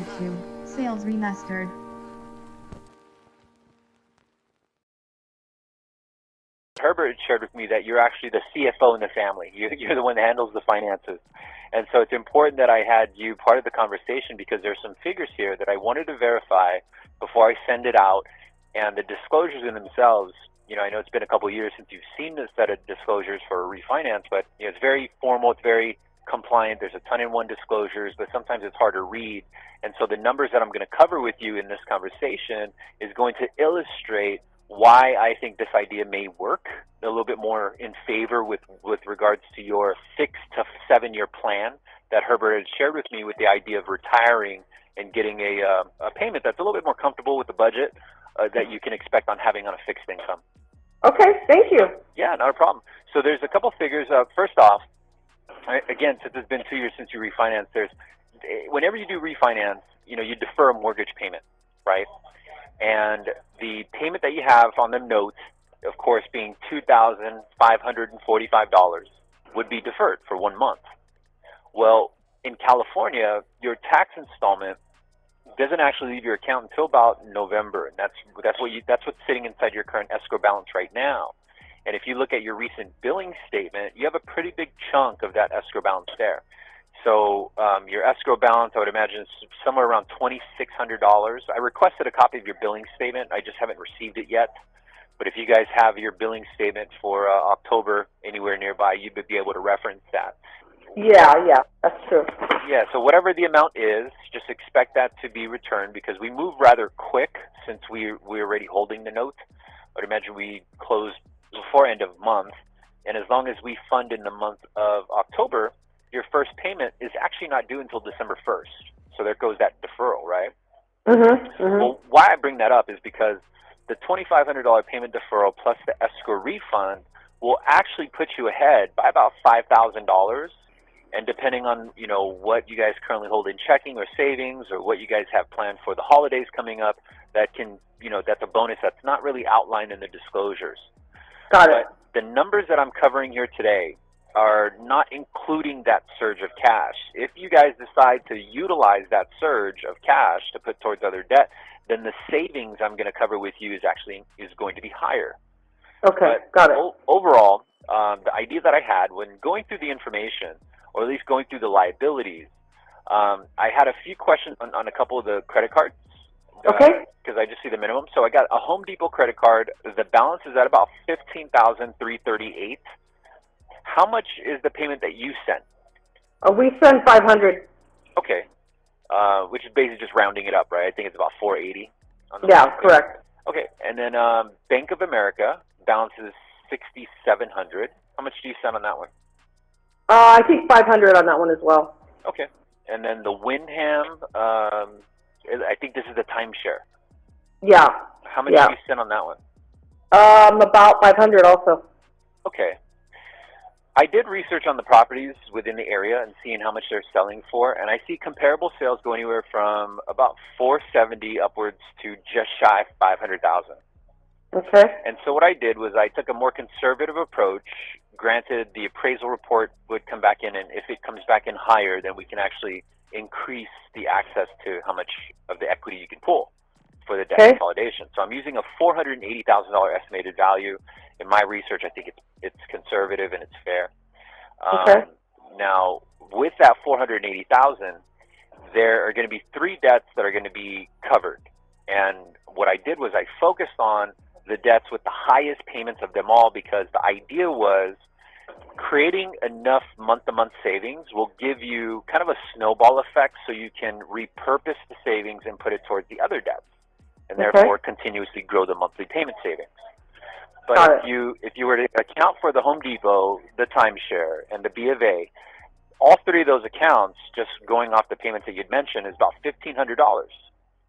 connected to SalesRemastered. Herbert shared with me that you're actually the CFO in the family. You're the one that handles the finances. And so it's important that I had you part of the conversation because there's some figures here that I wanted to verify before I send it out. And the disclosures in themselves, I know it's been a couple of years since you've seen this set of disclosures for a refinance, but it's very formal, it's very compliant. There's a ton in one disclosures, but sometimes it's hard to read. And so the numbers that I'm going to cover with you in this conversation is going to illustrate why I think this idea may work a little bit more in favor with regards to your 6 to 7 year plan that Herbert had shared with me, with the idea of retiring and getting a payment that's a little bit more comfortable with the budget that you can expect on having on a fixed income. Okay, thank you. Yeah, not a problem. So there's a couple figures. First off, again, since it's been 2 years since you refinanced, whenever you do refinance, you defer a mortgage payment, right? And the payment that you have on the note, of course, being $2,545, would be deferred for 1 month. Well, in California, your tax installment doesn't actually leave your account until about November, and that's what's sitting inside your current escrow balance right now. And if you look at your recent billing statement, you have a pretty big chunk of that escrow balance there. So your escrow balance, I would imagine, is somewhere around $2,600. I requested a copy of your billing statement. I just haven't received it yet. But if you guys have your billing statement for October anywhere nearby, you would be able to reference that. Yeah, that's true. Yeah, so whatever the amount is, just expect that to be returned because we move rather quick since we're already holding the note. I would imagine we close before end of month. And as long as we fund in the month of October, your first payment is actually not due until December 1st. So there goes that deferral, right? Well, why I bring that up is because the $2,500 payment deferral plus the escrow refund will actually put you ahead by about $5,000. And depending on, what you guys currently hold in checking or savings or what you guys have planned for the holidays coming up, that's a bonus that's not really outlined in the disclosures. Got it. But the numbers that I'm covering here today are not including that surge of cash. If you guys decide to utilize that surge of cash to put towards other debt, then the savings I'm going to cover with you is going to be higher. Okay, but got it. Overall, the idea that I had when going through the information, or at least going through the liabilities, I had a few questions on a couple of the credit cards. Okay. Because I just see the minimum. So I got a Home Depot credit card. The balance is at about $15,338. How much is the payment that you sent? We send $500. Okay. Which is basically just rounding it up, right? I think it's about $480. Yeah, correct. Okay. And then Bank of America, balance is $6,700. How much do you send on that one? I think $500 on that one as well. Okay. And then the Wyndham, I think this is the timeshare. Yeah. How much do you send on that one? About $500 also. Okay. I did research on the properties within the area and seeing how much they're selling for, and I see comparable sales go anywhere from about $470 upwards to just shy of $500,000. Okay. And so what I did was I took a more conservative approach. Granted, the appraisal report would come back in, and if it comes back in higher, then we can actually increase the access to how much of the equity you can pull for the debt consolidation. So I'm using a $480,000 estimated value. In my research, I think it's conservative and it's fair. Now, with that $480,000, there are going to be 3 debts that are going to be covered. And what I did was I focused on the debts with the highest payments of them all because the idea was creating enough month-to-month savings will give you kind of a snowball effect so you can repurpose the savings and put it towards the other debts and therefore continuously grow the monthly payment savings. But if you were to account for the Home Depot, the timeshare, and the B of A, all 3 of those accounts, just going off the payments that you'd mentioned, is about $1,500.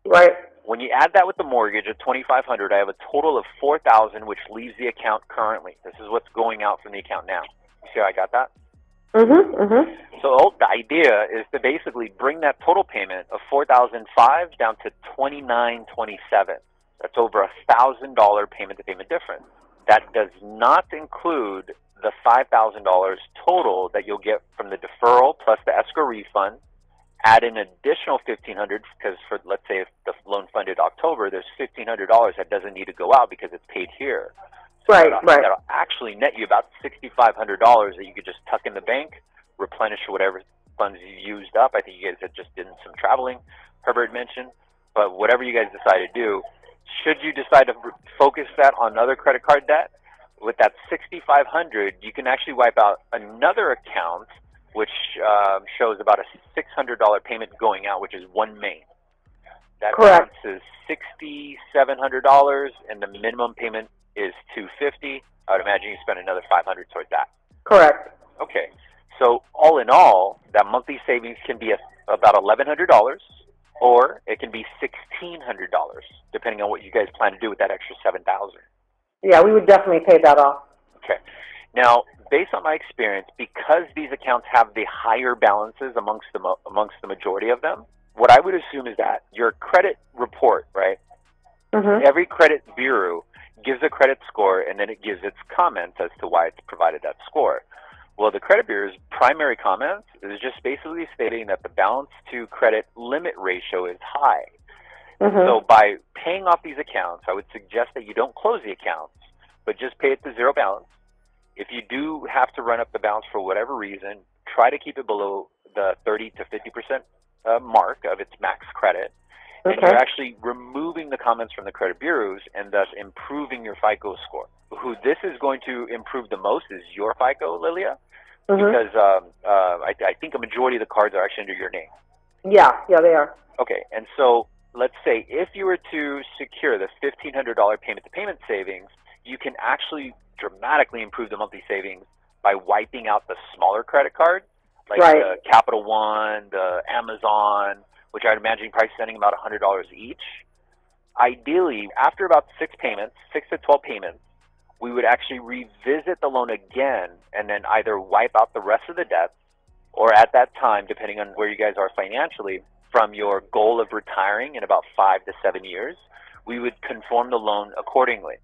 Right. When you add that with the mortgage of $2,500, I have a total of $4,000, which leaves the account currently. This is what's going out from the account now. You see how I got that? So the idea is to basically bring that total payment of $4,005 down to $2,927. That's over $1,000 payment-to-payment difference. That does not include the $5,000 total that you'll get from the deferral plus the escrow refund add an additional $1,500 because for, let's say, if the loan funded October, there's $1,500 that doesn't need to go out because it's paid here. So Right, right. that'll actually net you about $6,500 that you could just tuck in the bank, replenish whatever funds you used up. I think you guys had just done some traveling, Herbert mentioned. But whatever you guys decide to do, should you decide to focus that on other credit card debt, with that $6,500, you can actually wipe out another account, which shows about a $600 payment going out, which is one main. That Correct. balance is $6,700, and the minimum payment is $250. I would imagine you spend another $500 towards that. Correct. Okay, so all in all, that monthly savings can be about $1,100, or it can be $1,600, depending on what you guys plan to do with that extra $7,000. Yeah, we would definitely pay that off. Okay. Now, based on my experience, because these accounts have the higher balances amongst the majority of them, what I would assume is that your credit report, right? Mm-hmm. Every credit bureau gives a credit score, and then it gives its comments as to why it's provided that score. Well, the credit bureau's primary comments is just basically stating that the balance to credit limit ratio is high. Mm-hmm. So by paying off these accounts, I would suggest that you don't close the accounts, but just pay it to zero balance. If you do have to run up the balance for whatever reason, try to keep it below the 30 to 50% mark of its max credit. And Okay. you're actually removing the comments from the credit bureaus and thus improving your FICO score. Who this is going to improve the most is your FICO, Lilia, Mm-hmm. because I think a majority of the cards are actually under your name. Yeah, they are. Okay, and so let's say if you were to secure the $1,500 payment-to-payment savings, you can actually dramatically improve the monthly savings by wiping out the smaller credit cards, like Right. the Capital One, the Amazon, which I'd imagine you're probably spending about $100 each. Ideally, after about 6 to 12 payments, we would actually revisit the loan again and then either wipe out the rest of the debts, or at that time, depending on where you guys are financially, from your goal of retiring in about 5 to 7 years, we would conform the loan accordingly.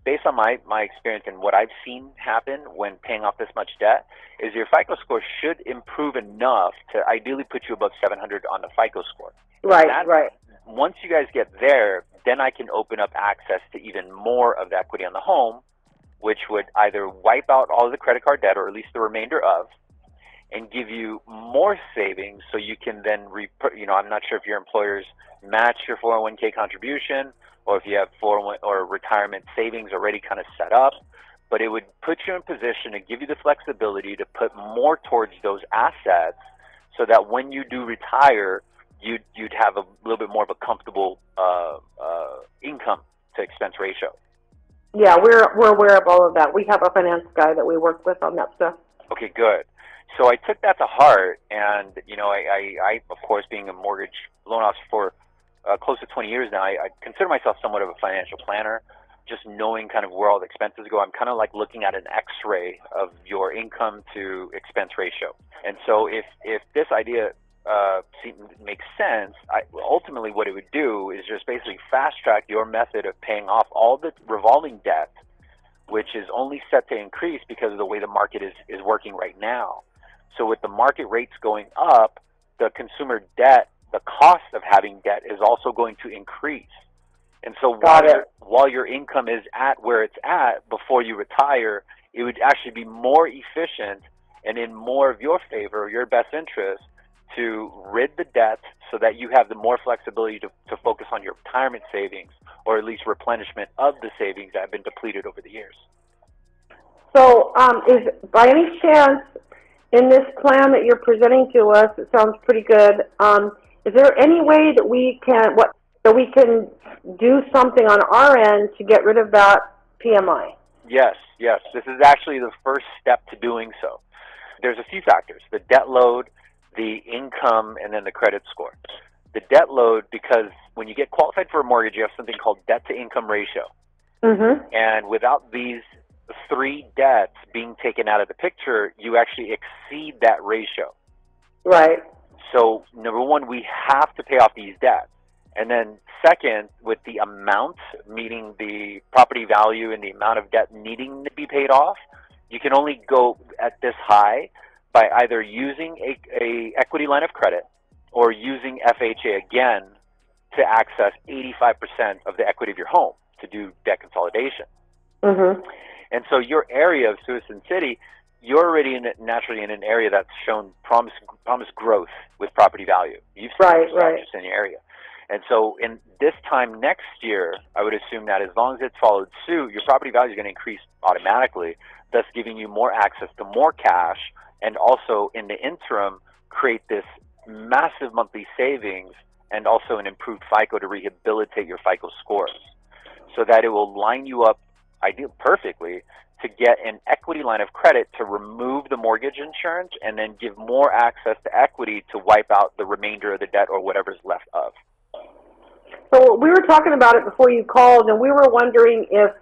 Based on my experience and what I've seen happen when paying off this much debt, is your FICO score should improve enough to ideally put you above 700 on the FICO score. Right, That- right. Once you guys get there, then I can open up access to even more of the equity on the home, which would either wipe out all of the credit card debt, or at least the remainder of, and give you more savings so you can then, I'm not sure if your employers match your 401k contribution, or if you have 401 or retirement savings already kind of set up, but it would put you in position to give you the flexibility to put more towards those assets so that when you do retire, you'd have a little bit more of a comfortable income to expense ratio. Yeah, we're aware of all of that. We have a finance guy that we work with on that stuff. Okay, good. So I took that to heart, and I of course, being a mortgage loan officer for close to 20 years now, I consider myself somewhat of a financial planner. Just knowing kind of where all the expenses go, I'm kind of like looking at an X-ray of your income to expense ratio. And so if this idea makes sense, ultimately what it would do is just basically fast-track your method of paying off all the revolving debt, which is only set to increase because of the way the market is working right now. So with the market rates going up, the consumer debt, the cost of having debt is also going to increase. And so while your income is at where it's at before you retire, it would actually be more efficient and in more of your favor, your best interest, to rid the debt so that you have the more flexibility to focus on your retirement savings, or at least replenishment of the savings that have been depleted over the years. So, is by any chance in this plan that you're presenting to us, it sounds pretty good. Is there any way that we can do something on our end to get rid of that PMI? Yes. This is actually the first step to doing so. There's a few factors: the debt load, the income, and then the credit score. The debt load, because when you get qualified for a mortgage, you have something called debt-to-income ratio. Mm-hmm. And without these 3 debts being taken out of the picture, you actually exceed that ratio. Right. So, number one, we have to pay off these debts. And then second, with the amount, meaning the property value and the amount of debt needing to be paid off, you can only go at this high by either using a equity line of credit or using FHA again to access 85% of the equity of your home to do debt consolidation. Mm-hmm. And so your area of Suisun City, you're already naturally in an area that's shown promise growth with property value. You've seen Right. just in your area. And so in this time next year, I would assume that as long as it's followed suit, your property value is going to increase automatically, thus giving you more access to more cash, and also in the interim create this massive monthly savings and also an improved FICO to rehabilitate your FICO scores, so that it will line you up perfectly to get an equity line of credit to remove the mortgage insurance and then give more access to equity to wipe out the remainder of the debt or whatever's left of. So we were talking about it before you called, and we were wondering if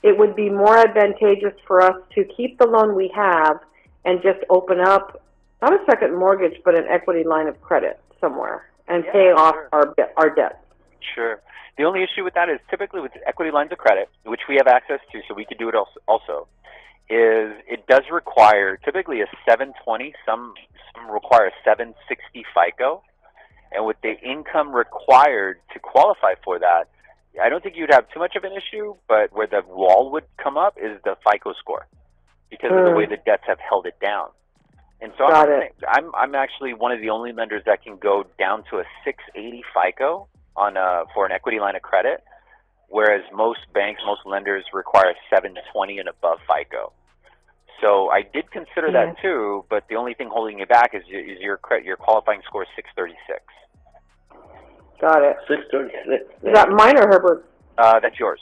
it would be more advantageous for us to keep the loan we have and just open up, not a second mortgage, but an equity line of credit somewhere and pay off our debt. Sure. The only issue with that is typically with equity lines of credit, which we have access to, so we could do it also, is it does require typically a 720, some require a 760 FICO, and with the income required to qualify for that, I don't think you'd have too much of an issue, but where the wall would come up is the FICO score because of the way the debts have held it down. And so I'm actually one of the only lenders that can go down to a 680 FICO on for an equity line of credit, whereas most banks, most lenders require 720 and above FICO. So I did consider that too, but the only thing holding you back is your qualifying score is 636. Got it. 636. Is that mine or Herbert's? That's yours.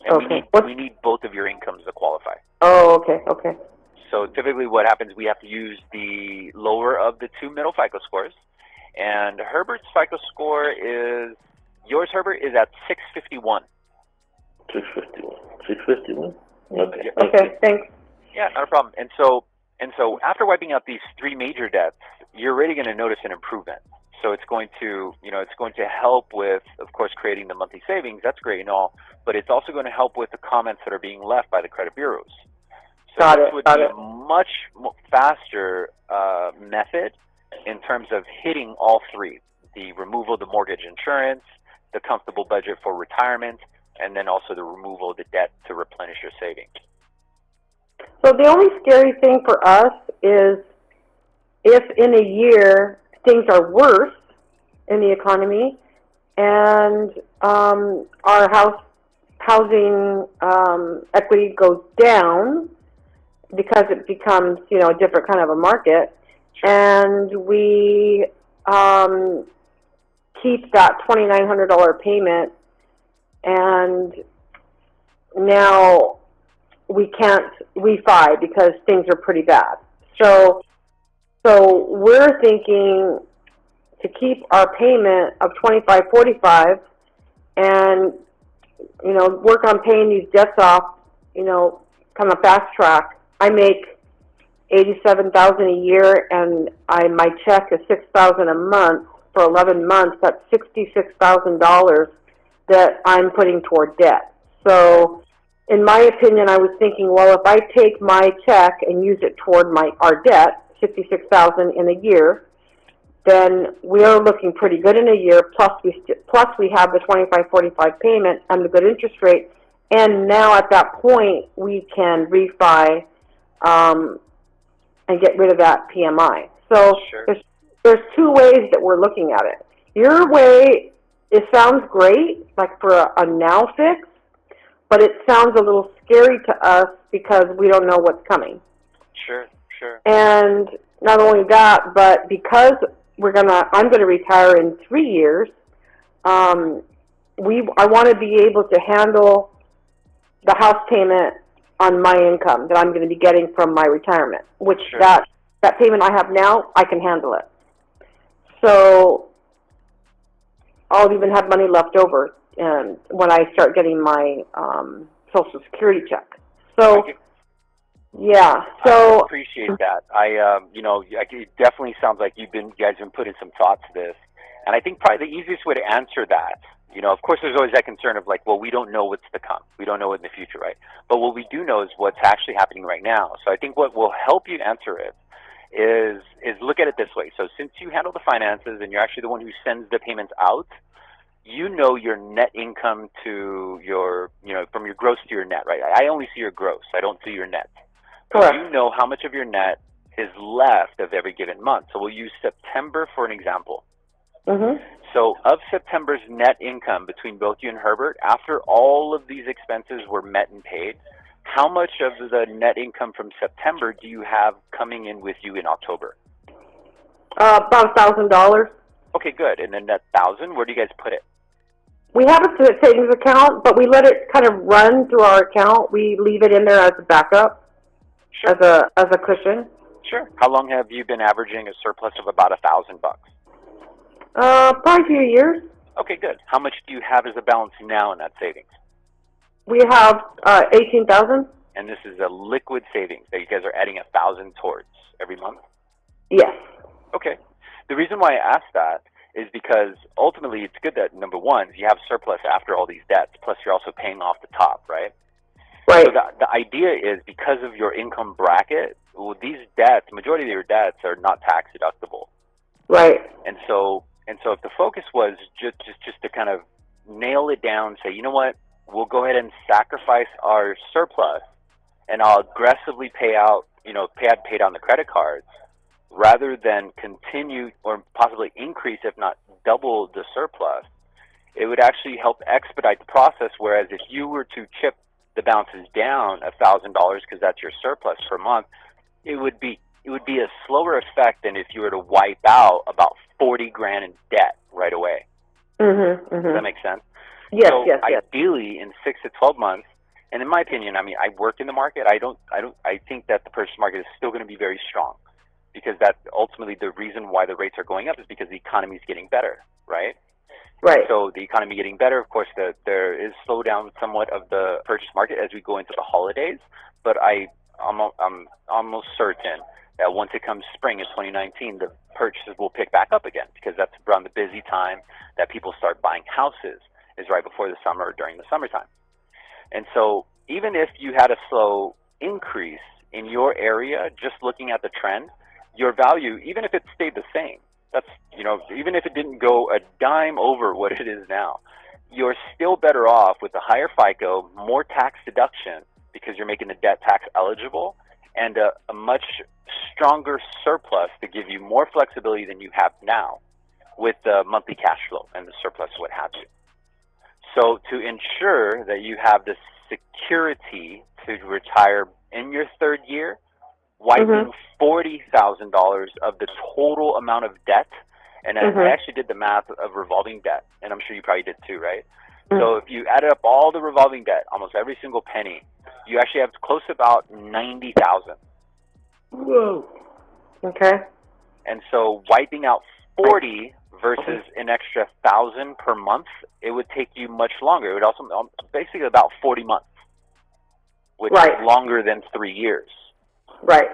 And okay. we need both of your incomes to qualify. Oh, okay. So typically what happens, we have to use the lower of the two middle FICO scores. And Herbert's FICO score is, yours, Herbert, is at 651. 651. 651? Okay. Okay, thanks. Yeah, not a problem. And so after wiping out these three major debts, you're already going to notice an improvement. So it's going to, help with, of course, creating the monthly savings. That's great and all, but it's also going to help with the comments that are being left by the credit bureaus. So this would be a much faster method in terms of hitting all three: the removal of the mortgage insurance, the comfortable budget for retirement, and then also the removal of the debt to replenish your savings. So the only scary thing for us is if in a year things are worse in the economy and our housing equity goes down because it becomes, a different kind of a market, and we keep that $2,900 payment, and now we can't refi because things are pretty bad. So we're thinking to keep our payment of $2,545 and work on paying these debts off, kind of fast track. I make $87,000 a year, and my check is $6,000 a month for 11 months. That's $66,000 that I'm putting toward debt. So, in my opinion, I was thinking, well, if I take my check and use it toward our debt, $66,000 in a year, then we are looking pretty good in a year. Plus we have the $2,545 payment and the good interest rate. And now at that point, we can refi and get rid of that PMI. So there's two ways that we're looking at it. Your way, it sounds great, like for a now fix, but it sounds a little scary to us because we don't know what's coming. Sure. And not only that, but because I'm gonna retire in 3 years, I want to be able to handle the house payment on my income that I'm going to be getting from my retirement, which that payment I have now, I can handle it. So I'll even have money left over when I start getting my Social Security check. So, yeah. So I appreciate that. It definitely sounds like you guys have been putting some thought to this, and I think probably the easiest way to answer that, of course, there's always that concern of like, well, we don't know what's to come. We don't know what in the future, right? But what we do know is what's actually happening right now. So I think what will help you answer it is look at it this way. So since you handle the finances and you're actually the one who sends the payments out, you know your net income to your, from your gross to your net, right? I only see your gross. I don't see your net. Correct. You know how much of your net is left of every given month. So we'll use September for an example. Mm-hmm. So of September's net income between both you and Herbert, after all of these expenses were met and paid, how much of the net income from September do you have coming in with you in October? About $1,000. Okay, good. And then that 1,000, where do you guys put it? We have a savings account, but we let it kind of run through our account. We leave it in there as a backup, Sure. as a cushion. Sure. How long have you been averaging a surplus of about $1,000? Probably a few years. Okay, good. How much do you have as a balance now in that savings? We have $18,000. And this is a liquid savings that you guys are adding 1,000 towards every month? Yes. Okay. The reason why I asked that is because ultimately it's good that, number one, you have surplus after all these debts, plus you're also paying off the top, right? Right. So the idea is because of your income bracket, well, these debts, majority of your debts are not tax deductible. Right. And so if the focus was just to kind of nail it down, say, you know what, we'll go ahead and sacrifice our surplus and I'll aggressively pay down the credit cards rather than continue or possibly increase, if not double the surplus, it would actually help expedite the process. Whereas if you were to chip the balances down $1,000 because that's your surplus per month, it would be a slower effect than if you were to wipe out about 40 grand in debt right away. Mm-hmm. Mm-hmm. Does that make sense? Yes. So yes. ideally, in 6 to 12 months, and in my opinion, I mean, I work in the market. I think that the purchase market is still going to be very strong because that's ultimately the reason why the rates are going up is because the economy is getting better, right? Right. So the economy getting better, of course, there is slowdown somewhat of the purchase market as we go into the holidays. But I'm almost certain that once it comes spring in 2019, the purchases will pick back up again because that's around the busy time that people start buying houses, is right before the summer or during the summertime. And so even if you had a slow increase in your area, just looking at the trend, your value, even if it stayed the same, that's, even if it didn't go a dime over what it is now, you're still better off with a higher FICO, more tax deduction because you're making the debt tax eligible, and a much stronger surplus to give you more flexibility than you have now with the monthly cash flow and the surplus, what have you. So to ensure that you have the security to retire in your third year, wiping $40,000 of the total amount of debt, and I actually did the math of revolving debt, and I'm sure you probably did too, right? So if you added up all the revolving debt, almost every single penny, you actually have close to about $90,000. Whoa. Okay. And so wiping out 40 versus an extra 1,000 per month, it would take you much longer. It would also basically about 40 months, which is longer than 3 years. Right.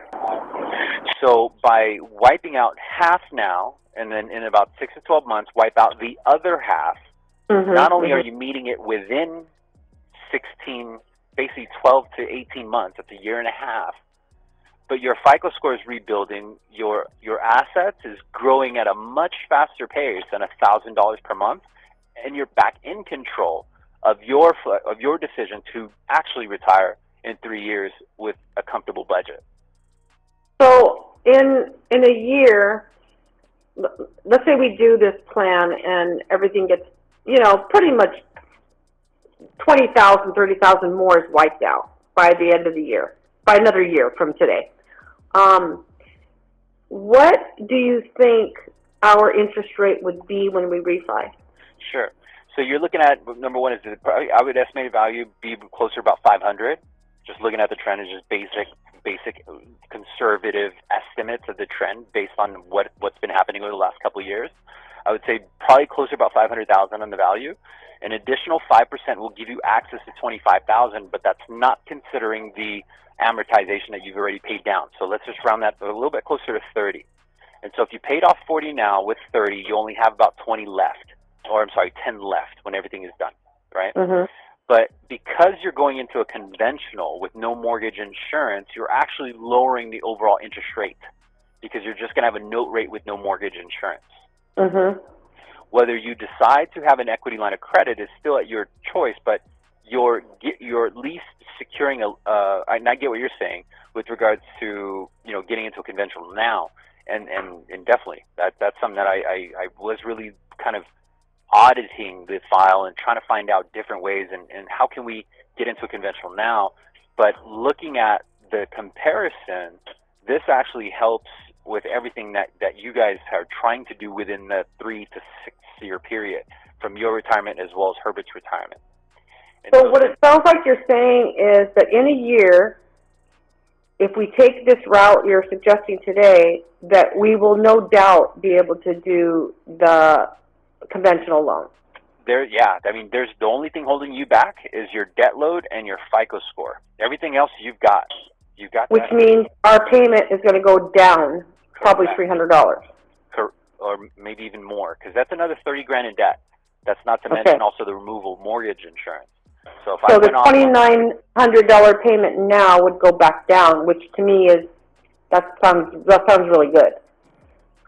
So by wiping out half now, and then in about 6 to 12 months, wipe out the other half, not only are you meeting it within basically 12 to 18 months, that's a year and a half, but your FICO score is rebuilding, your assets is growing at a much faster pace than $1,000 per month, and you're back in control of your decision to actually retire in 3 years with a comfortable budget. So in a year, let's say we do this plan and everything gets, pretty much 20,000, 30,000 more is wiped out by the end of the year, by another year from today. What do you think our interest rate would be when we refi? Sure. So you're looking at, number one, I would estimate value be closer to about 500. Just looking at the trend is just basic conservative estimates of the trend based on what's been happening over the last couple of years. I would say probably closer to about 500,000 on the value. An additional 5% will give you access to 25,000, but that's not considering the amortization that you've already paid down. So let's just round that a little bit closer to 30. And so if you paid off 40 now with 30, you only have about 10 left when everything is done, right? But because you're going into a conventional with no mortgage insurance, you're actually lowering the overall interest rate. because you're just going to have a note rate with no mortgage insurance. Mm-hmm. Whether you decide to have an equity line of credit is still at your choice, but you're at least securing and I get what you're saying with regards to, you know, getting into a conventional now, and definitely that's something that I was really kind of auditing the file and trying to find out different ways and how can we get into a conventional now. But looking at the comparison, this actually helps with everything that you guys are trying to do within the 3 to 6 year period from your retirement as well as Herbert's retirement. And so what it sounds like you're saying is that in a year, if we take this route you're suggesting today, that we will no doubt be able to do the conventional loan. Yeah, I mean, there's the only thing holding you back is your debt load and your FICO score. Everything else you've got. Which that. means our payment is going to go down probably $300. Or maybe even more, because that's another $30,000 in debt. That's not to mention also the removal of mortgage insurance. So the $2,900 payment now would go back down, which to me that sounds really good.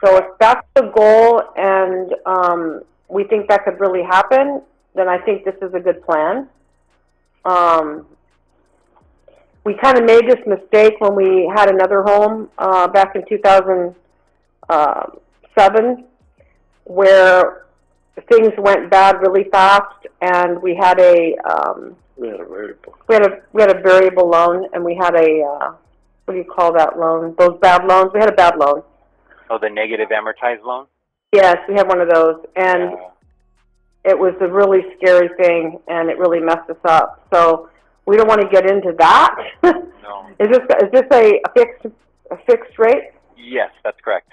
So if that's the goal and we think that could really happen, then I think this is a good plan. We kind of made this mistake when we had another home back in 2007, where things went bad really fast, and we had we had a variable loan, and we had what do you call that loan? Those bad loans. We had a bad loan. Oh, the negative amortized loan? Yes, we had one of those, and it was a really scary thing, and it really messed us up. So we don't want to get into that. No. Is this a fixed rate? Yes, that's correct.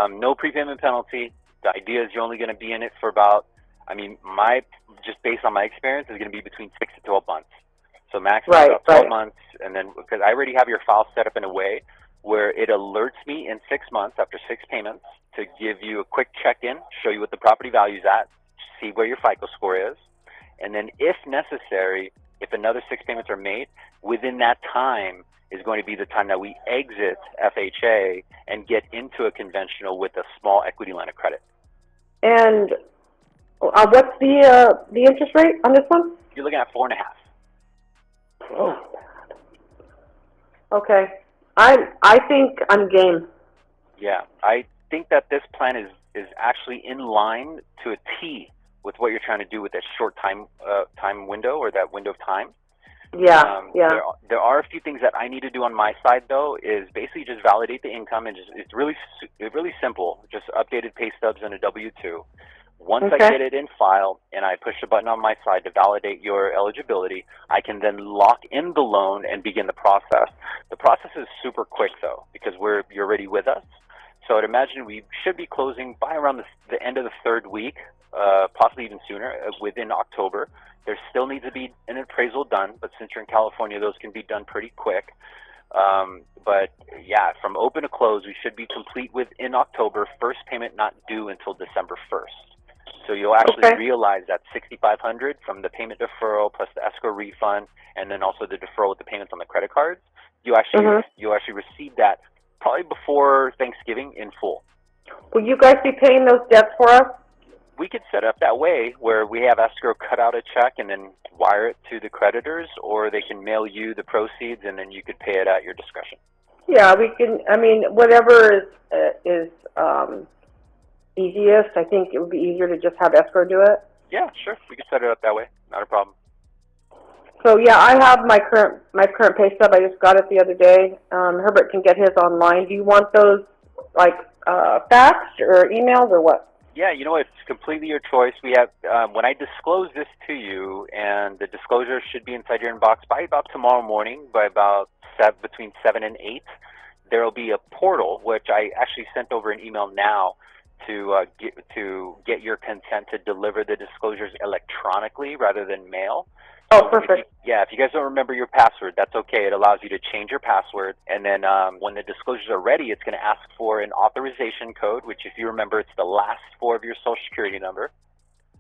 No prepayment penalty. The idea is you're only going to be in it for about, just based on my experience, is going to be between 6 to 12 months. So maximum about 12 months, and then because I already have your file set up in a way where it alerts me in 6 months after 6 payments to give you a quick check-in, show you what the property value's at, see where your FICO score is, and then if necessary, if another 6 payments are made, within that time is going to be the time that we exit FHA and get into a conventional with a small equity line of credit. And what's the interest rate on this one? You're looking at 4.5. Oh. Okay. I think I'm game. Yeah, I think that this plan is actually in line to a T with what you're trying to do with that short time window, or that window of time. Yeah, There are a few things that I need to do on my side, though, is basically just validate the income, and it's really simple. Just updated pay stubs and a W-2. Once I get it in file and I push the button on my side to validate your eligibility, I can then lock in the loan and begin the process. The process is super quick, though, because you're already with us. So I'd imagine we should be closing by around the end of the 3rd week, possibly even sooner, within October. There still needs to be an appraisal done, but since you're in California, those can be done pretty quick. But yeah, from open to close, we should be complete within October. First payment not due until December 1st. So you'll actually realize that $6,500 from the payment deferral plus the escrow refund, and then also the deferral with the payments on the credit cards. You'll actually receive that probably before Thanksgiving in full. Will you guys be paying those debts for us? We could set up that way where we have escrow cut out a check and then wire it to the creditors, or they can mail you the proceeds and then you could pay it at your discretion. Yeah, we can. I mean, whatever is easiest. I think it would be easier to just have escrow do it. Yeah, sure. We could set it up that way. Not a problem. So yeah, I have my current pay stub. I just got it the other day. Herbert can get his online. Do you want those like faxed or emailed or what? Yeah, you know what? It's completely your choice. We have when I disclose this to you, and the disclosure should be inside your inbox by about tomorrow morning, by about between 7 and 8. There will be a portal which I actually sent over an email now to get your consent to deliver the disclosures electronically rather than mail. Oh, perfect. If you guys don't remember your password, that's okay. It allows you to change your password. And then when the disclosures are ready, it's going to ask for an authorization code, which, if you remember, it's the last 4 of your Social Security number.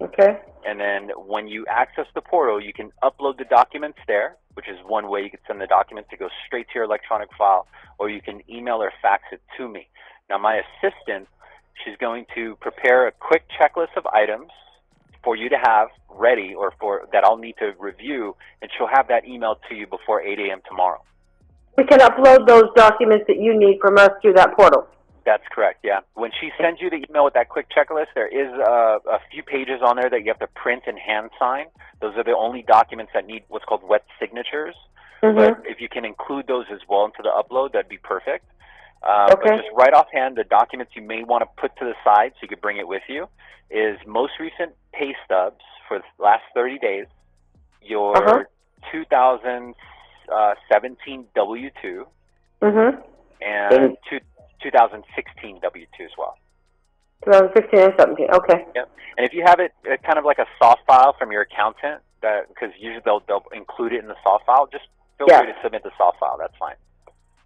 Okay. And then when you access the portal, you can upload the documents there, which is one way you can send the documents to go straight to your electronic file, or you can email or fax it to me. Now, my assistant, she's going to prepare a quick checklist of items for you to have ready, or for that I'll need to review, and she'll have that emailed to you before 8 a.m. tomorrow. We can upload those documents that you need from us through that portal. That's correct, yeah. When she sends you the email with that quick checklist, there is a few pages on there that you have to print and hand sign. Those are the only documents that need what's called wet signatures. But if you can include those as well into the upload, that'd be perfect. But just right offhand, the documents you may want to put to the side so you could bring it with you is most recent pay stubs for the last 30 days, your 2017 W-2, and 2016 W-2 as well. 2016 and 17, okay. Yep. And if you have it kind of like a soft file from your accountant, because usually they'll include it in the soft file, just feel free to submit the soft file. That's fine.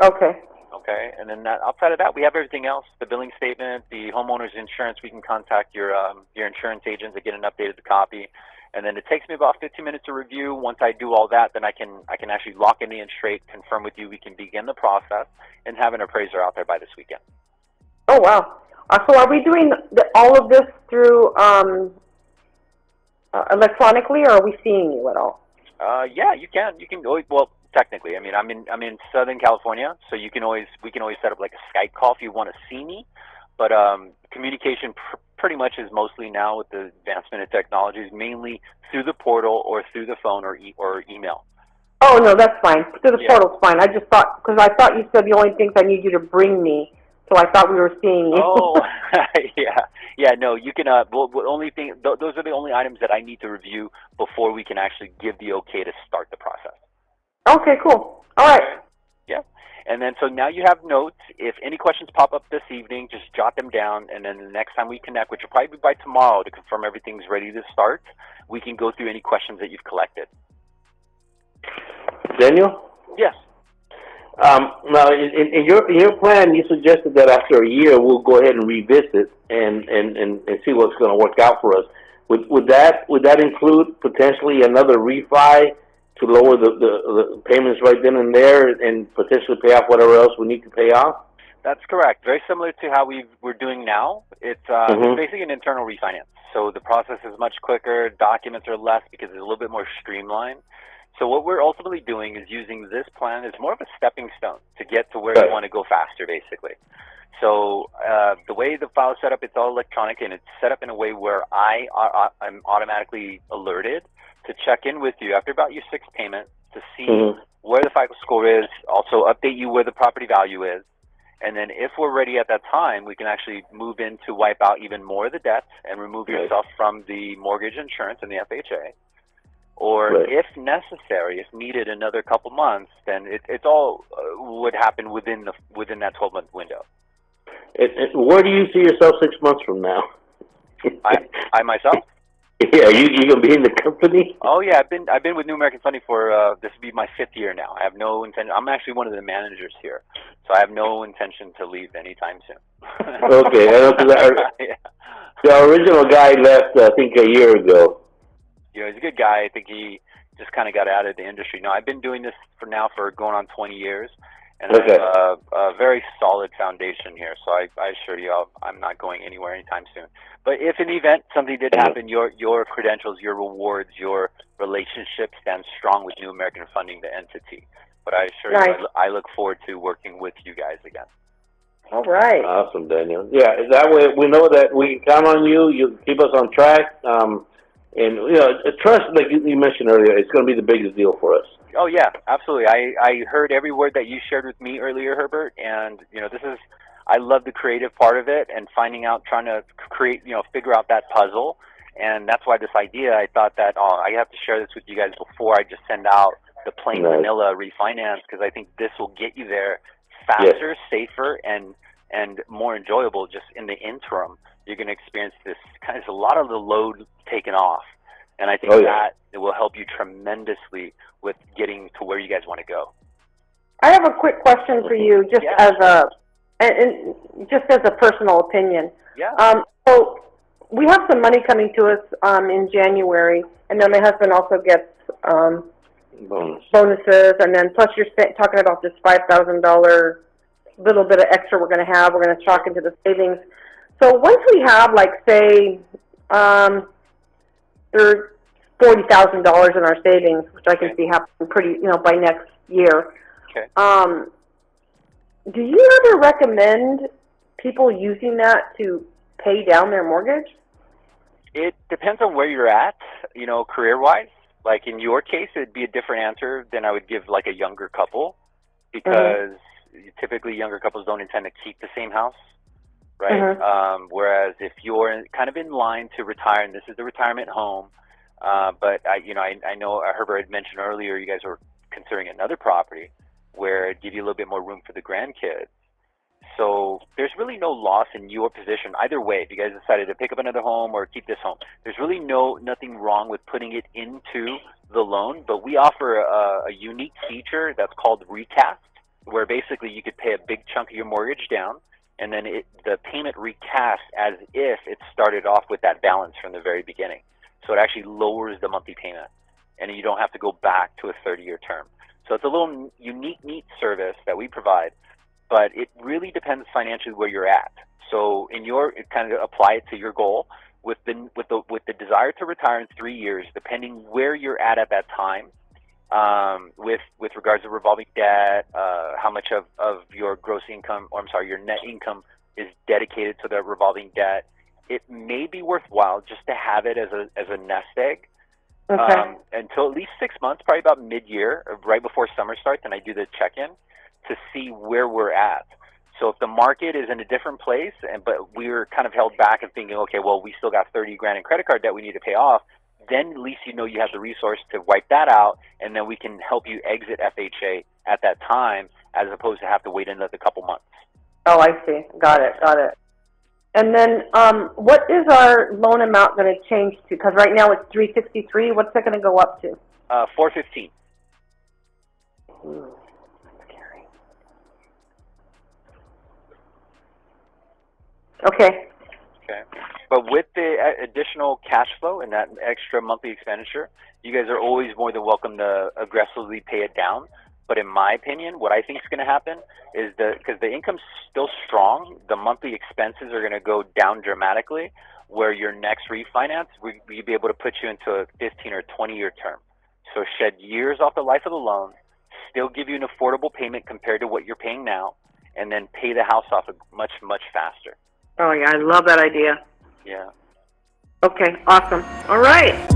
Okay. Okay, and then outside of that, we have everything else: the billing statement, the homeowner's insurance. We can contact your insurance agent to get an updated copy, and then it takes me about 15 minutes to review. Once I do all that, then I can actually lock it in straight, confirm with you. We can begin the process and have an appraiser out there by this weekend. Oh wow! So are we doing all of this through electronically, or are we seeing you at all? Yeah, you can. You can always, well, technically, I mean, I'm in Southern California, so we can always set up like a Skype call if you want to see me. But communication pretty much is mostly now, with the advancement of technologies, mainly through the portal or through the phone or email. Oh no, that's fine. Through the portal's fine. I just thought, because I thought you said the only things I need you to bring me, so I thought we were seeing you. Oh, yeah. No, you can. Only thing. Those are the only items that I need to review before we can actually give the okay to start the process. Okay, cool. All right. Yeah. And then, so now you have notes. If any questions pop up this evening, just jot them down, and then the next time we connect, which will probably be by tomorrow to confirm everything's ready to start, we can go through any questions that you've collected. Daniel? Yes. Now, in your plan, you suggested that after a year we'll go ahead and revisit and see what's going to work out for us. Would that include potentially another refi to lower the payments right then and there, and potentially pay off whatever else we need to pay off? That's correct. Very similar to how we're doing now. It's basically an internal refinance. So the process is much quicker. Documents are less because it's a little bit more streamlined. So what we're ultimately doing is using this plan as more of a stepping stone to get to where you want to go faster, basically. So the way the file is set up, it's all electronic, and it's set up in a way where I'm automatically alerted to check in with you after about your sixth payment to see where the FICO score is, also update you where the property value is. And then if we're ready at that time, we can actually move in to wipe out even more of the debts and remove yourself from the mortgage insurance and the FHA. Or if necessary, if needed another couple months, then it's all would happen within that 12-month window. Where do you see yourself 6 months from now? I myself? Yeah, you gonna be in the company? Oh yeah, I've been with New American Funding for this will be my 5th year now. I have no intention. I'm actually one of the managers here, so I have no intention to leave anytime soon. Okay, the original guy left I think a year ago. You know, he's a good guy. I think he just kind of got out of the industry. No, I've been doing this for going on 20 years, and I have a very solid foundation here. So I assure you, I'm not going anywhere anytime soon. But if in the event something did happen, your credentials, your rewards, your relationship stands strong with New American Funding, the entity. But I assure you, I look forward to working with you guys again. All right. Awesome, Daniel. Yeah, that way we know that we can count on you. You keep us on track. And, you know, trust, like you mentioned earlier, it's going to be the biggest deal for us. Oh, yeah, absolutely. I heard every word that you shared with me earlier, Herbert, and, you know, I love the creative part of it and trying to create, figure out that puzzle. And that's why this idea, I thought that, I have to share this with you guys before I just send out the plain vanilla refinance, because I think this will get you there faster, safer, and more enjoyable just in the interim. You're going to experience this a lot of the load taken off. And I think that it will help you tremendously with getting to where you guys want to go. I have a quick question for you, just as a personal opinion. Yeah. So we have some money coming to us in January, and then my husband also gets bonuses, and then plus you're talking about this $5,000 little bit of extra we're going to have. We're going to chalk into the savings. So once we have, like, say, there's $40,000 in our savings, which I can see happening pretty, by next year. Okay. Do you ever recommend people using that to pay down their mortgage? It depends on where you're at, career-wise. Like in your case, it'd be a different answer than I would give like a younger couple, because typically younger couples don't intend to keep the same house, right? Whereas if you're kind of in line to retire, and this is the retirement home, but I know Herbert had mentioned earlier you guys were considering another property where it'd give you a little bit more room for the grandkids. So there's really no loss in your position either way. If you guys decided to pick up another home or keep this home, there's really nothing wrong with putting it into the loan. But we offer a unique feature that's called recast, where basically you could pay a big chunk of your mortgage down, and then the payment recast as if it started off with that balance from the very beginning. So it actually lowers the monthly payment, and you don't have to go back to a 30-year term. So it's a little unique, neat service that we provide, but it really depends financially where you're at. So it kind of apply it to your goal with the desire to retire in 3 years, depending where you're at that time, with regards to revolving debt, how much of your gross income, your net income is dedicated to the revolving debt. It may be worthwhile just to have it as a nest egg. Okay. Until at least 6 months, probably about mid-year, right before summer starts, and I do the check-in to see where we're at. So if the market is in a different place, but we're kind of held back and thinking, okay, well, we still got $30,000 in credit card debt we need to pay off, then at least you have the resource to wipe that out, and then we can help you exit FHA at that time, as opposed to have to wait another couple months. Oh, I see. Got it. And then what is our loan amount going to change to? Because right now it's $363. What's that going to go up to? $415. Scary. Okay. But with the additional cash flow and that extra monthly expenditure, you guys are always more than welcome to aggressively pay it down. But in my opinion, what I think is going to happen is because the income's still strong, the monthly expenses are going to go down dramatically, where your next refinance, we'd be able to put you into a 15 or 20-year term. So shed years off the life of the loan, still give you an affordable payment compared to what you're paying now, and then pay the house off much, much faster. Oh, yeah, I love that idea. Yeah. Okay, awesome. All right.